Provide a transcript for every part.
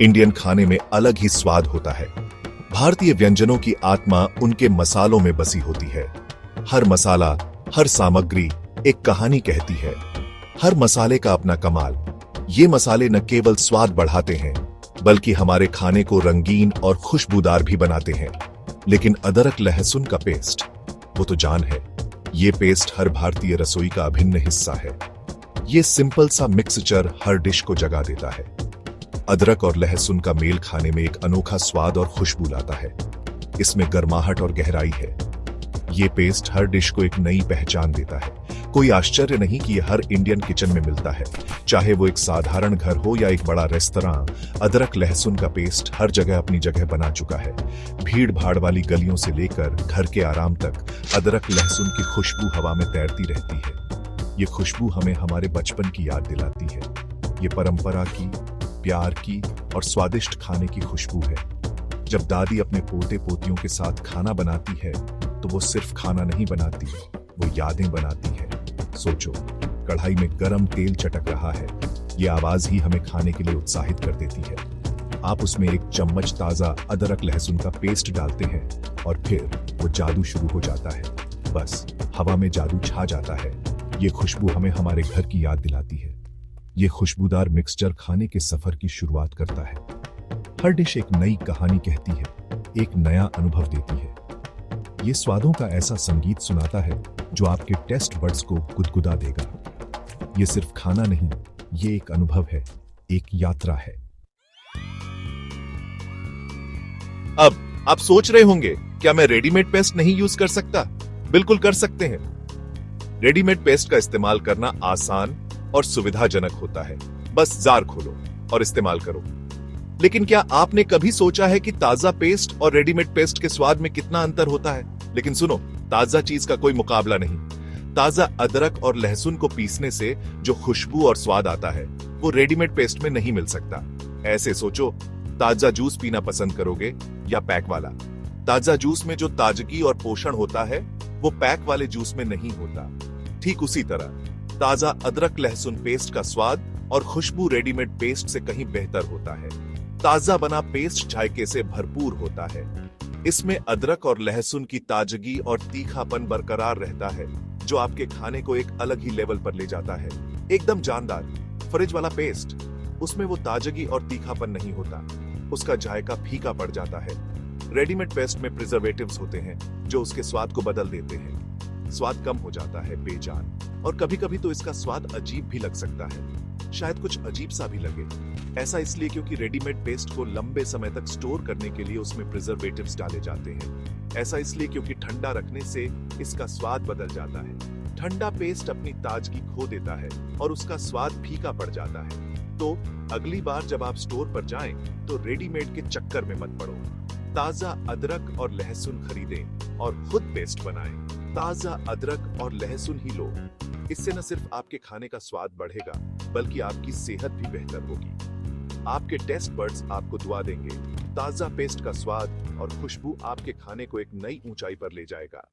Indian खाने में अलग ही स्वाद होता है। भारतीय व्यंजनों की आत्मा उनके मसालों में बसी होती है। हर मसाला, हर सामग्री एक कहानी कहती है। हर मसाले का अपना कमाल। ये मसाले न केवल स्वाद बढ़ाते हैं, बल्कि हमारे खाने को रंगीन और खुशबूदार भी बनाते हैं। लेकिन अदरक लहसुन का पेस्ट, वो तो जान है। ये पेस्ट हर भारतीय रसोई का अभिन्न हिस्सा है। ये सिंपल सा मिक्सचर हर डिश को जगा देता है। अदरक और लहसुन का मेल खाने में एक अनोखा स्वाद और खुशबू लाता है। इसमें गर्माहट और गहराई है। ये पेस्ट हर डिश को एक नई पहचान देता है। कोई आश्चर्य नहीं कि यह हर इंडियन किचन में मिलता है। चाहे वो एक साधारण घर हो या एक बड़ा रेस्तरां, अदरक लहसुन का पेस्ट हर जगह अपनी जगह बना चुका है। भीड़ भाड़ वाली गलियों से लेकर घर के आराम तक अदरक लहसुन की खुशबू हवा में तैरती रहती है। ये खुशबू हमें हमारे बचपन की याद दिलाती है। ये परंपरा की, प्यार की और स्वादिष्ट खाने की खुशबू है। जब दादी अपने पोते पोतियों के साथ खाना बनाती है तो वो सिर्फ खाना नहीं बनाती, वो यादें बनाती है। सोचो, कढ़ाई में गरम तेल चटक रहा है। ये आवाज ही हमें खाने के लिए उत्साहित कर देती है। आप उसमें एक चम्मच ताजा अदरक लहसुन का पेस्ट डालते हैं और फिर वो जादू शुरू हो जाता है। बस हवा में जादू छा जाता है। ये खुशबू हमें हमारे घर की याद दिलाती है। ये खुशबूदार मिक्सचर खाने के सफर की शुरुआत करता है। हर डिश एक नई कहानी कहती है, एक नया अनुभव देती है। ये स्वादों का ऐसा संगीत सुनाता है जो आपके टेस्ट बड्स को गुदगुदा देगा। ये सिर्फ खाना नहीं, ये एक अनुभव है, एक यात्रा है। अब आप सोच रहे होंगे, क्या मैं रेडीमेड पेस्ट नहीं यूज कर सकता? बिल्कुल कर सकते हैं। रेडीमेड पेस्ट का इस्तेमाल करना आसान और सुविधाजनक होता है। बस जार खोलो और इस्तेमाल करो। लेकिन क्या आपने कभी सोचा है कि ताजा पेस्ट और रेडीमेड पेस्ट के स्वाद में कितना अंतर होता है? लेकिन सुनो, ताजा चीज का कोई मुकाबला नहीं। ताजा अदरक और लहसुन को पीसने से जो खुशबू और स्वाद आता है, वो रेडीमेड पेस्ट में नहीं मिल सकता। ऐसे सोचो, ताजा जूस पीना पसंद करोगे या पैक वाला? ताजा जूस में जो ताजगी और पोषण होता है, वो पैक वाले जूस में नहीं होता। ठीक उसी तरह ताजा अदरक लहसुन पेस्ट का स्वाद और खुशबू रेडीमेड पेस्ट से कहीं बेहतर होता है। ताजा बना पेस्ट जायके से भरपूर होता है। इसमें अदरक और लहसुन की ताजगी और तीखापन बरकरार रहता है, जो आपके खाने को एक अलग ही लेवल पर ले जाता है। एकदम जानदार। फ्रिज वाला पेस्ट, उसमें वो ताजगी और तीखापन नहीं होता, उसका जायका फीका पड़ जाता है। रेडीमेड पेस्ट में प्रिजर्वेटिव्स होते हैं जो उसके स्वाद को बदल देते हैं। स्वाद कम हो जाता है, बेजान, और कभी कभी तो इसका स्वाद अजीब भी लग सकता है। शायद कुछ अजीब सा भी लगे। ऐसा इसलिए क्योंकि रेडीमेड पेस्ट को लंबे समय तक स्टोर करने के लिए उसमें प्रिजर्वेटिव्स डाले जाते हैं। ऐसा इसलिए क्योंकि ठंडा रखने से इसका स्वाद बदल जाता है। ठंडा पेस्ट अपनी ताजगी खो देता है और उसका स्वाद फीका पड़ जाता है। तो अगली बार जब आप स्टोर पर जाएं, तो रेडीमेड के चक्कर में मत पड़ो। ताजा अदरक और लहसुन खरीदें और खुद पेस्ट बनाएं। ताजा अदरक और लहसुन ही लो। इससे न सिर्फ आपके खाने का स्वाद बढ़ेगा, बल्कि आपकी सेहत भी बेहतर होगी। आपके टेस्ट बड्स आपको दुआ देंगे। ताजा पेस्ट का स्वाद और खुशबू आपके खाने को एक नई ऊंचाई पर ले जाएगा।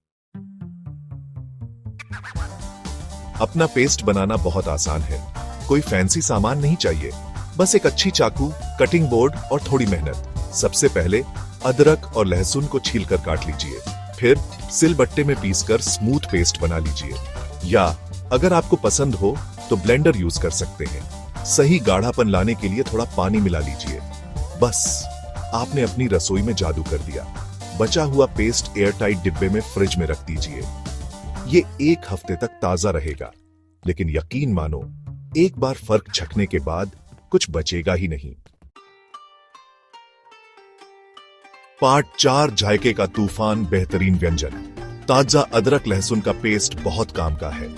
अपना पेस्ट बनाना बहुत आसान है। कोई फैंसी सामान नहीं चाहिए, बस एक अच्छी चाकू, कटिंग बोर्ड और थोड़ी मेहनत। सबसे पहले अदरक और लहसुन को छीलकर काट लीजिए। फिर सिलबट्टे में पीसकर स्मूथ पेस्ट बना लीजिए, या अगर आपको पसंद हो तो ब्लेंडर यूज कर सकते हैं। सही गाढ़ापन लाने के लिए थोड़ा पानी मिला लीजिए। बस आपने अपनी रसोई में जादू कर दिया। बचा हुआ पेस्ट एयरटाइट डिब्बे में फ्रिज में रख दीजिए। ये 1 हफ्ते तक ताजा रहेगा। लेकिन यकीन मानो, एक बार फर्क चखने के बाद कुछ बचेगा ही नहीं। पार्ट 4, जायके का तूफान, बेहतरीन व्यंजन। ताजा अदरक लहसुन का पेस्ट बहुत काम का है।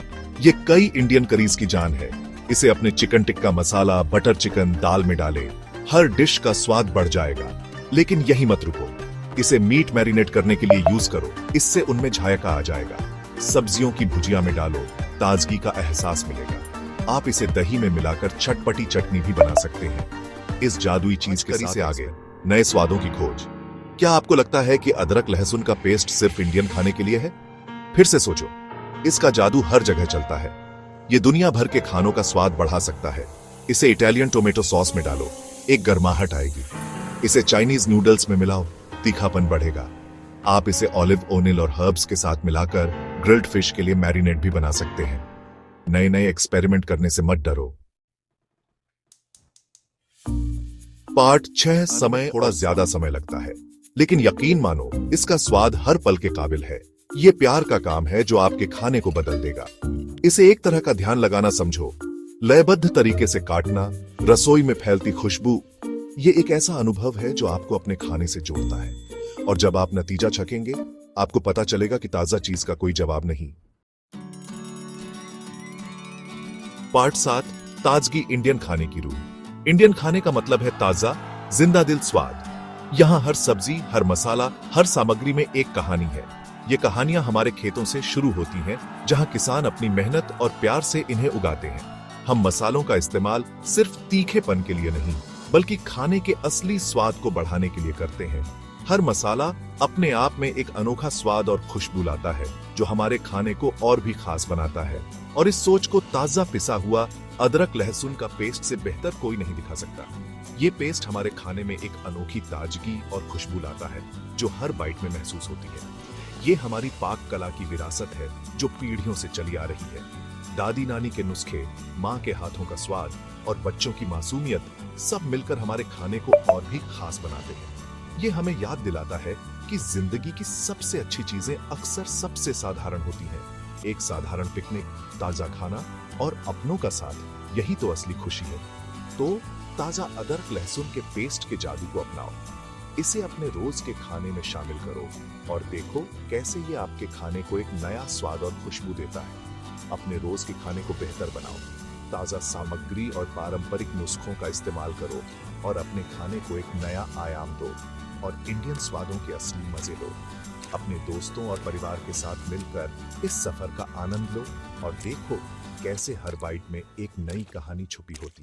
ये कई इंडियन करीज की जान है। इसे अपने chicken tikka masala, butter chicken, दाल में डालें। हर डिश का स्वाद बढ़ जाएगा। लेकिन यही मत रुको, इसे मीट मैरिनेट करने के लिए यूज करो। इससे उनमें जायका आ जाएगा। सब्जियों की भुजिया में डालो, ताजगी का एहसास मिलेगा। आप इसे दही में मिलाकर चटपटी चटनी भी बना सकते हैं। इस जादुई चीज के साथ आगे नए स्वादों की खोज। क्या आपको लगता है कि अदरक लहसुन का पेस्ट सिर्फ इंडियन खाने के लिए है? फिर से सोचो, इसका जादू हर जगह चलता है। ये दुनिया भर के खानों का स्वाद बढ़ा सकता है। इसे इटालियन टोमेटो सॉस में डालो, एक गर्माहट आएगी। इसे चाइनीज नूडल्स में मिलाओ, तीखापन बढ़ेगा। आप इसे ऑलिव ओनिल और हर्ब्स के साथ मिलाकर ग्रिल्ड फिश के लिए मैरिनेट भी बना सकते हैं। नए नए एक्सपेरिमेंट करने से मत डरो। पार्ट 6 समय थोड़ा ज्यादा समय लगता है, लेकिन यकीन मानो इसका स्वाद हर पल के काबिल है। ये प्यार का काम है जो आपके खाने को बदल देगा। इसे एक तरह का ध्यान लगाना समझो। लयबद्ध तरीके से काटना, रसोई में फैलती खुशबू, ये एक ऐसा अनुभव है जो आपको अपने खाने से जोड़ता है। और जब आप नतीजा चखेंगे, आपको पता चलेगा कि ताजा चीज का कोई जवाब नहीं। पार्ट 7 ताजगी इंडियन खाने की रूह। इंडियन खाने का मतलब है ताजा, जिंदा दिल स्वाद। यहां हर सब्जी, हर मसाला, हर सामग्री में एक कहानी है। ये कहानियां हमारे खेतों से शुरू होती हैं, जहां किसान अपनी मेहनत और प्यार से इन्हें उगाते हैं। हम मसालों का इस्तेमाल सिर्फ तीखेपन के लिए नहीं, बल्कि खाने के असली स्वाद को बढ़ाने के लिए करते हैं। हर मसाला अपने आप में एक अनोखा स्वाद और खुशबू लाता है, जो हमारे खाने को और भी खास बनाता है। और इस सोच को ताजा पिसा हुआ अदरक लहसुन का पेस्ट से बेहतर कोई नहीं दिखा सकता। ये पेस्ट हमारे खाने में एक अनोखी ताजगी और खुशबू लाता है, जो हर बाइट में महसूस होती है। ये हमारी पाक कला की विरासत है, जो पीढ़ियों से चली आ रही है। दादी नानी के नुस्खे, माँ के हाथों का स्वाद और बच्चों की मासूमियत, सब मिलकर हमारे खाने को और भी खास बनाते हैं। ये हमें याद दिलाता है कि जिंदगी की सबसे अच्छी चीजें अक्सर सबसे साधारण होती हैं। एक साधारण पिकनिक, ताजा खाना और अपनों का साथ, यही तो असली खुशी है। तो ताजा अदरक लहसुन के पेस्ट के जादू को अपनाओ। इसे अपने रोज के खाने में शामिल करो और देखो कैसे ये आपके खाने को एक नया स्वाद और खुशबू देता है। अपने रोज के खाने को बेहतर बनाओ। ताजा सामग्री और पारंपरिक नुस्खों का इस्तेमाल करो और अपने खाने को एक नया आयाम दो और इंडियन स्वादों के असली मजे लो। अपने दोस्तों और परिवार के साथ मिलकर इस सफर का आनंद लो और देखो कैसे हर बाइट में एक नई कहानी छुपी होती है।